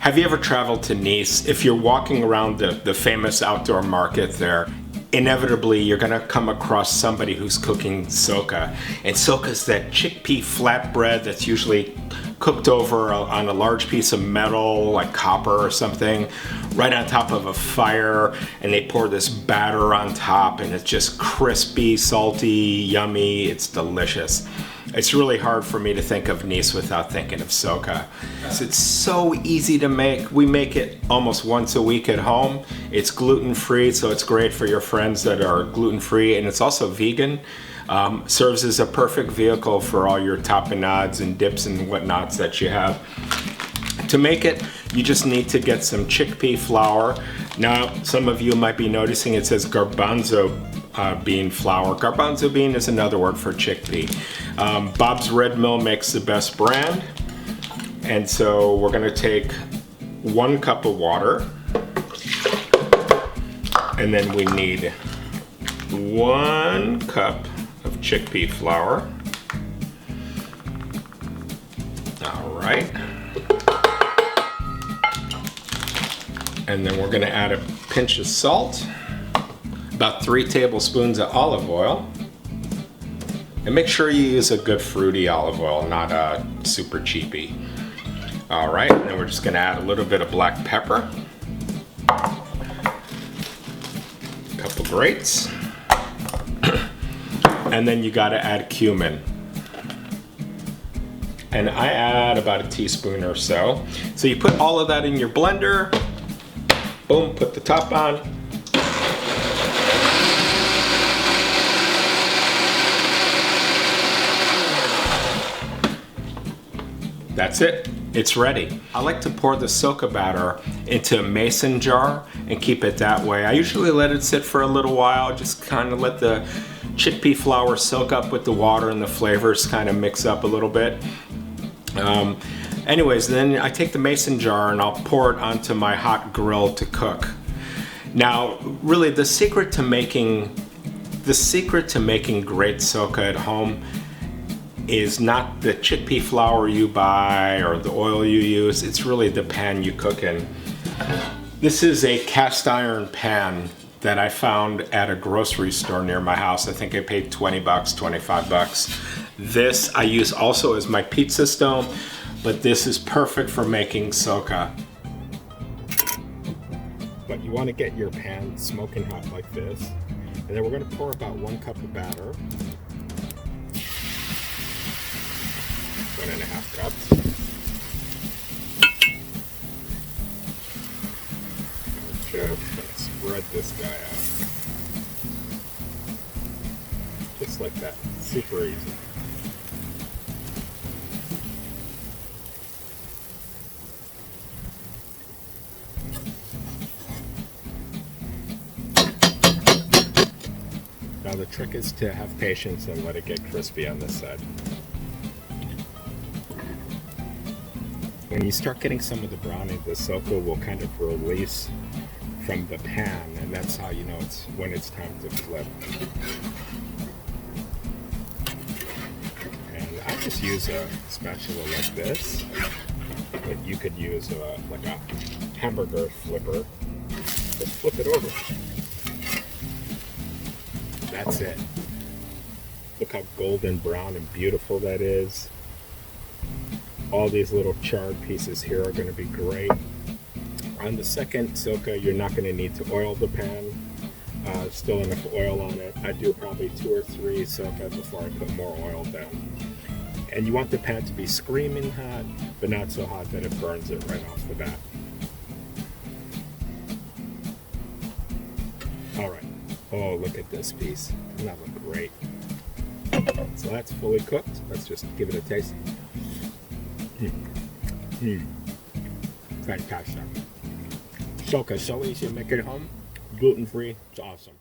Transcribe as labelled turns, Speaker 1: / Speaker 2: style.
Speaker 1: Have you ever traveled to Nice? If you're walking around the famous outdoor market there, inevitably you're gonna come across somebody who's cooking soca. And soca is that chickpea flatbread that's usually cooked over on a large piece of metal, like copper or something, right on top of a fire, and they pour this batter on top, and it's just crispy, salty, yummy. It's delicious. It's really hard for me to think of Nice without thinking of soca. It's so easy to make. We make it almost once a week at home. It's gluten-free, so it's great for your friends that are gluten-free, and it's also vegan. Serves as a perfect vehicle for all your tapenades and dips and whatnots that you have. To make it, you just need to get some chickpea flour. Now, some of you might be noticing it says garbanzo bean flour. Garbanzo bean is another word for chickpea. Bob's Red Mill makes the best brand. And so we're gonna take 1 cup of water. And then we need 1 cup of chickpea flour. All right. And then we're gonna add a pinch of salt, about 3 tablespoons of olive oil. And make sure you use a good fruity olive oil, not a super cheapy. All right, and then we're just gonna add a little bit of black pepper, a couple grates, and then you gotta add cumin. And I add about a teaspoon or so. So you put all of that in your blender, boom, put the top on. That's it, it's ready. I like to pour the soca batter into a mason jar and keep it that way. I usually let it sit for a little while, just kind of let the chickpea flour soak up with the water and the flavors kind of mix up a little bit. Anyways, then I take the mason jar and I'll pour it onto my hot grill to cook. Now, really the secret to making great soca at home is not the chickpea flour you buy or the oil you use, it's really the pan you cook in. This is a cast iron pan that I found at a grocery store near my house. I think I paid 20 bucks, 25 bucks. This I use also as my pizza stone, but this is perfect for making soca. But you want to get your pan smoking hot like this. And then we're going to pour about 1 cup of batter. 1.5 cups. I'm just going to spread this guy out. Just like that. Super easy. Now the trick is to have patience and let it get crispy on this side. When you start getting some of the browning, the soca will kind of release from the pan, and that's how you know it's when it's time to flip. And I just use a spatula like this, but you could use like a hamburger flipper. Just flip it over. That's it. Look how golden brown and beautiful that is. All these little charred pieces here are going to be great. On the second soca, you're not going to need to oil the pan. Still enough oil on it. I do probably 2 or 3 soca before I put more oil down. And you want the pan to be screaming hot, but not so hot that it burns it right off the bat. All right. Oh, look at this piece. Doesn't that look great? So that's fully cooked. Let's just give it a taste. Fantastic. Soca, so easy to make it at home. Gluten-free. It's awesome.